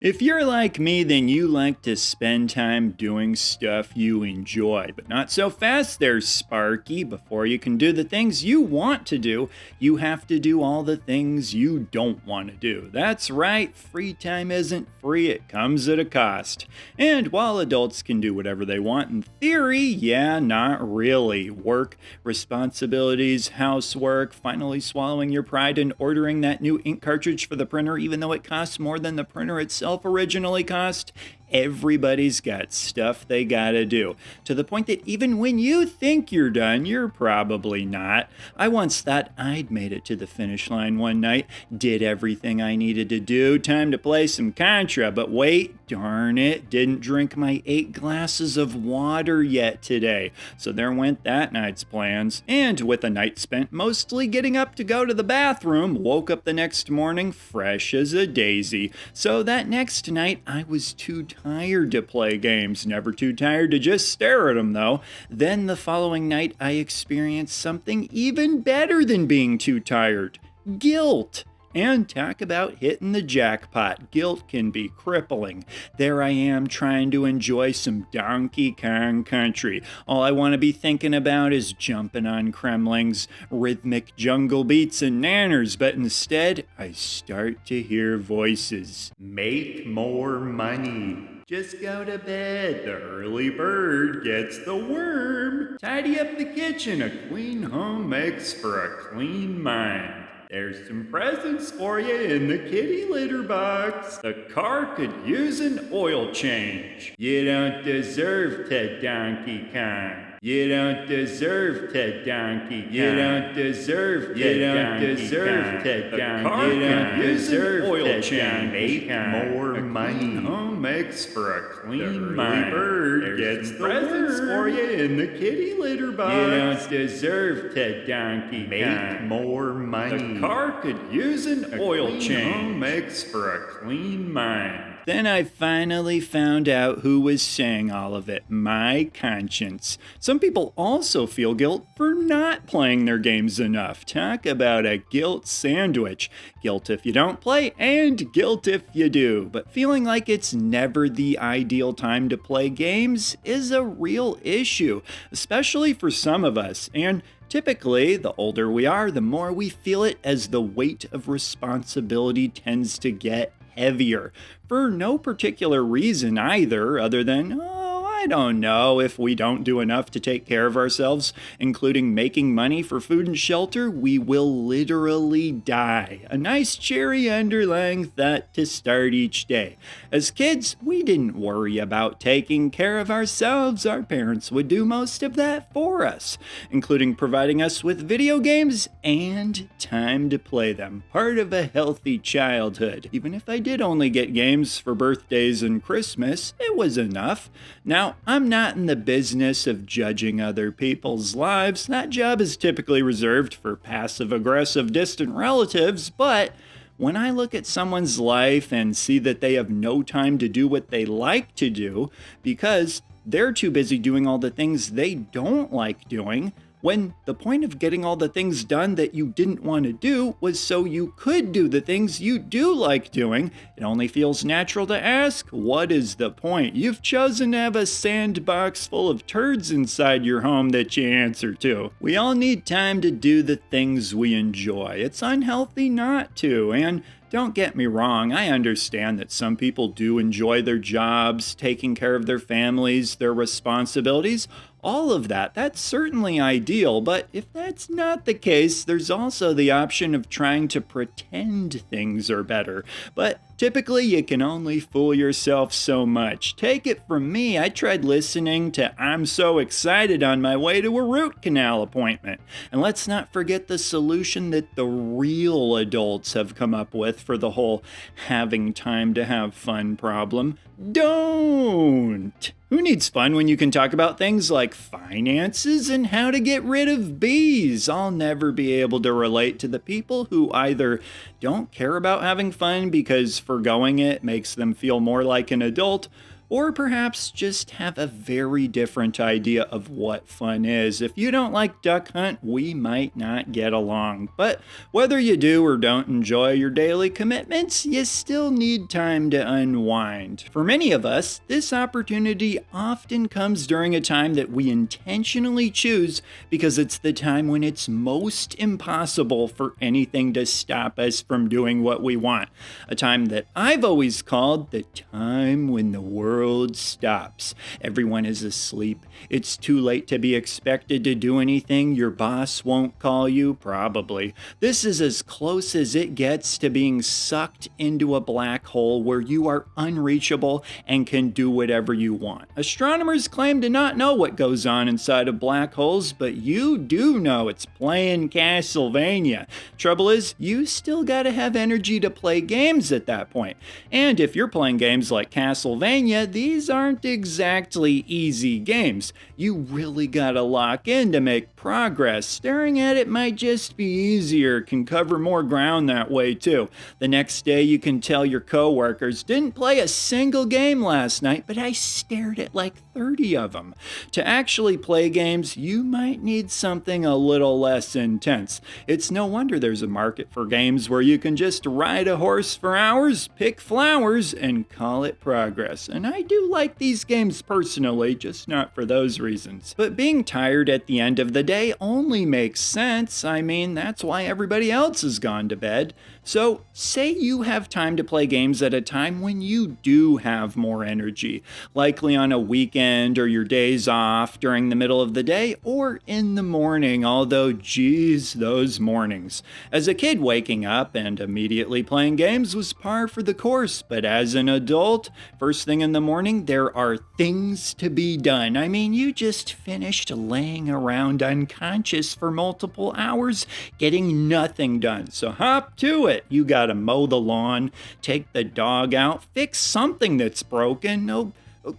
If you're like me, then you like to spend time doing stuff you enjoy. But not so fast there, Sparky. Before you can do the things you want to do, you have to do all the things you don't want to do. That's right, free time isn't free, it comes at a cost. And while adults can do whatever they want in theory, yeah, not really. Work, responsibilities, housework, finally swallowing your pride and ordering that new ink cartridge for the printer, even though it costs more than the printer itself originally cost. Everybody's got stuff they gotta do, to the point that even when you think you're done, you're probably not. I once thought I'd made it to the finish line one night, did everything I needed to do, time to play some Contra, but wait, darn it, didn't drink my 8 glasses of water yet today. So there went that night's plans, and with a night spent mostly getting up to go to the bathroom, woke up the next morning fresh as a daisy. So that next night, I was too tired to play games, never too tired to just stare at them though. Then the following night, I experienced something even better than being too tired: guilt. And talk about hitting the jackpot. Guilt can be crippling. There I am trying to enjoy some Donkey Kong Country. All I want to be thinking about is jumping on Kremlings, rhythmic jungle beats, and nanners, but instead I start to hear voices. Make more money. Just go to bed. The early bird gets the worm. Tidy up the kitchen. A clean home makes for a clean mind. There's some presents for you in the kitty litter box. The car could use an oil change. You don't deserve to Donkey Kong. You don't deserve to Donkey Kong. You don't deserve to Donkey Kong. You don't deserve oil change. Make more money. Home makes for a clean mind. Bird gets the presents for you in the kitty litter box. You don't deserve to Donkey Kong. Make more money. The car could use an oil change. Home makes for a clean mind. Then I finally found out who was saying all of it: my conscience. Some people also feel guilt for not playing their games enough. Talk about a guilt sandwich. Guilt if you don't play, and guilt if you do. But feeling like it's never the ideal time to play games is a real issue, especially for some of us. And typically, the older we are, the more we feel it, as the weight of responsibility tends to get heavier, for no particular reason either, other than, I don't know, if we don't do enough to take care of ourselves, including making money for food and shelter, we will literally die. A nice cherry underlying thought to start each day. As kids, we didn't worry about taking care of ourselves. Our parents would do most of that for us, including providing us with video games and time to play them. Part of a healthy childhood. Even if I did only get games for birthdays and Christmas, it was enough. Now, I'm not in the business of judging other people's lives. That job is typically reserved for passive-aggressive distant relatives, but when I look at someone's life and see that they have no time to do what they like to do because they're too busy doing all the things they don't like doing, when the point of getting all the things done that you didn't want to do was so you could do the things you do like doing, it only feels natural to ask, what is the point? You've chosen to have a sandbox full of turds inside your home that you answer to. We all need time to do the things we enjoy. It's unhealthy not to, and don't get me wrong, I understand that some people do enjoy their jobs, taking care of their families, their responsibilities. All of that, that's certainly ideal, but if that's not the case, there's also the option of trying to pretend things are better. But typically, you can only fool yourself so much. Take it from me, I tried listening to I'm So Excited on my way to a root canal appointment. And let's not forget the solution that the real adults have come up with for the whole having time to have fun problem. Don't! Who needs fun when you can talk about things like finances and how to get rid of bees? I'll never be able to relate to the people who either don't care about having fun because foregoing it makes them feel more like an adult, or perhaps just have a very different idea of what fun is. If you don't like Duck Hunt, we might not get along. But whether you do or don't enjoy your daily commitments, you still need time to unwind. For many of us, this opportunity often comes during a time that we intentionally choose because it's the time when it's most impossible for anything to stop us from doing what we want. A time that I've always called the time when the world stops. Everyone is asleep. It's too late to be expected to do anything. Your boss won't call you, probably. This is as close as it gets to being sucked into a black hole where you are unreachable and can do whatever you want. Astronomers claim to not know what goes on inside of black holes, but you do know. It's playing Castlevania. Trouble is, you still gotta have energy to play games at that point. And if you're playing games like Castlevania, these aren't exactly easy games. You really gotta lock in to make progress. Staring at it might just be easier, can cover more ground that way too. The next day you can tell your coworkers, didn't play a single game last night, but I stared at like 30 of them. To actually play games, you might need something a little less intense. It's no wonder there's a market for games where you can just ride a horse for hours, pick flowers, and call it progress. And I do like these games personally, just not for those reasons. But being tired at the end of the day only makes sense. I mean, that's why everybody else has gone to bed. So, say you have time to play games at a time when you do have more energy, likely on a weekend or your days off during the middle of the day or in the morning, although geez, those mornings. As a kid, waking up and immediately playing games was par for the course, but as an adult, first thing in the morning, there are things to be done. I mean, you just finished laying around unconscious for multiple hours, getting nothing done. So hop to it. You gotta mow the lawn, take the dog out, fix something that's broken. No,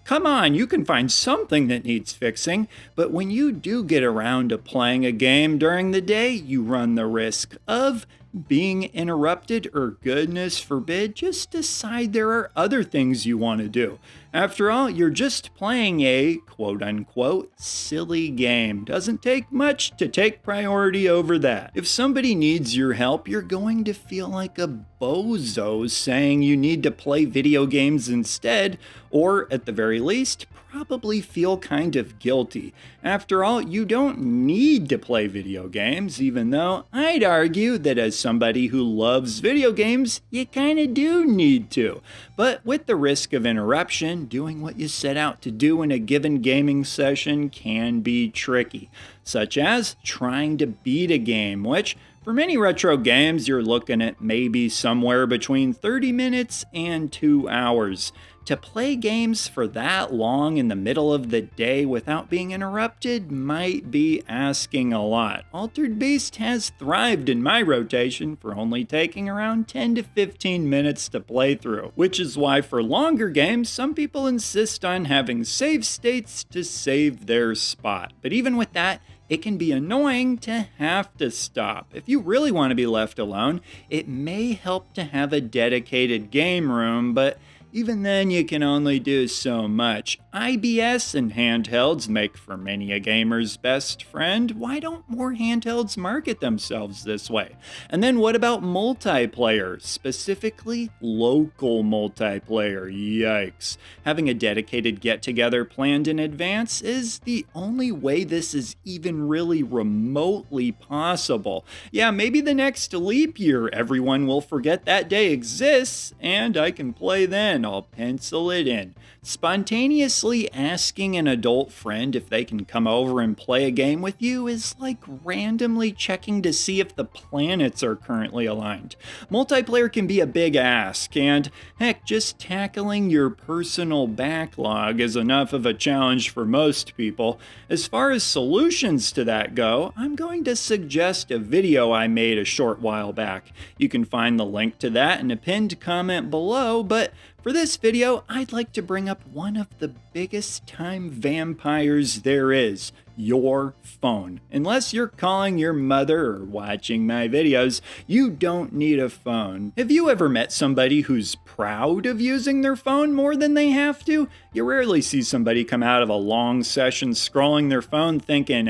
come on, you can find something that needs fixing. But when you do get around to playing a game during the day, you run the risk of being interrupted or, goodness forbid, just decide there are other things you want to do. After all, you're just playing a quote-unquote silly game. Doesn't take much to take priority over that. If somebody needs your help, you're going to feel like a bozo saying you need to play video games instead, or at the very least, probably feel kind of guilty. After all, you don't need to play video games, even though I'd argue that as somebody who loves video games, you kinda do need to. But with the risk of interruption, doing what you set out to do in a given gaming session can be tricky, such as trying to beat a game, which for many retro games, you're looking at maybe somewhere between 30 minutes and 2 hours. To play games for that long in the middle of the day without being interrupted might be asking a lot. Altered Beast has thrived in my rotation for only taking around 10 to 15 minutes to play through, which is why for longer games, some people insist on having save states to save their spot. But even with that, it can be annoying to have to stop. If you really want to be left alone, it may help to have a dedicated game room, but even then, you can only do so much. IBS and handhelds make for many a gamer's best friend. Why don't more handhelds market themselves this way? And then what about multiplayer, specifically local multiplayer? Yikes. Having a dedicated get-together planned in advance is the only way this is even really remotely possible. Yeah, maybe the next leap year everyone will forget that day exists, and I can play then. I'll pencil it in. Spontaneously asking an adult friend if they can come over and play a game with you is like randomly checking to see if the planets are currently aligned. Multiplayer can be a big ask, and heck, just tackling your personal backlog is enough of a challenge for most people. As far as solutions to that go, I'm going to suggest a video I made a short while back. You can find the link to that in a pinned comment below, but For this video, I'd like to bring up one of the biggest time vampires there is, your phone. Unless you're calling your mother or watching my videos, you don't need a phone. Have you ever met somebody who's proud of using their phone more than they have to? You rarely see somebody come out of a long session scrolling their phone thinking,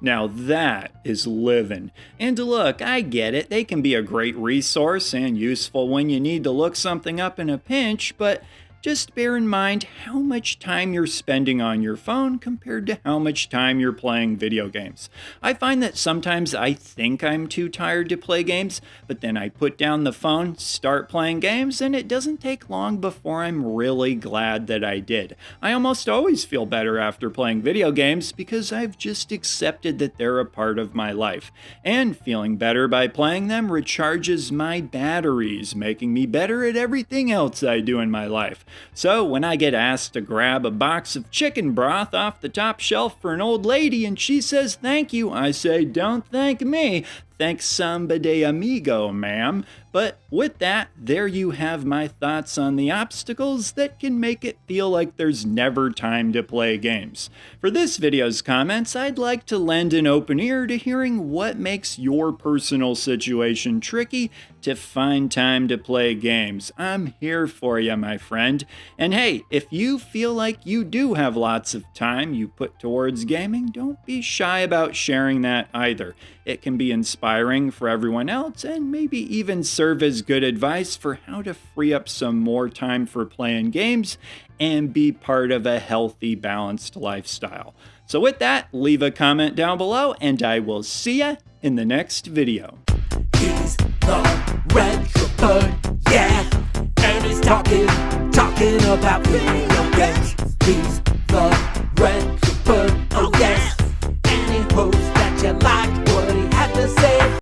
now that is living. And look, I get it, they can be a great resource and useful when you need to look something up in a pinch, but just bear in mind how much time you're spending on your phone compared to how much time you're playing video games. I find that sometimes I think I'm too tired to play games, but then I put down the phone, start playing games, and it doesn't take long before I'm really glad that I did. I almost always feel better after playing video games because I've just accepted that they're a part of my life. And feeling better by playing them recharges my batteries, making me better at everything else I do in my life. So when I get asked to grab a box of chicken broth off the top shelf for an old lady and she says thank you, I say, don't thank me. Thanks somebody amigo, ma'am. But with that, there you have my thoughts on the obstacles that can make it feel like there's never time to play games. For this video's comments, I'd like to lend an open ear to hearing what makes your personal situation tricky to find time to play games. I'm here for you, my friend. And hey, if you feel like you do have lots of time you put towards gaming, don't be shy about sharing that either. It can be inspiring for everyone else and maybe even serve as good advice for how to free up some more time for playing games and be part of a healthy, balanced lifestyle. So with that, leave a comment down below and I will see ya in the next video. He's the retro bird, yeah, and he's talking about video games. He's the retro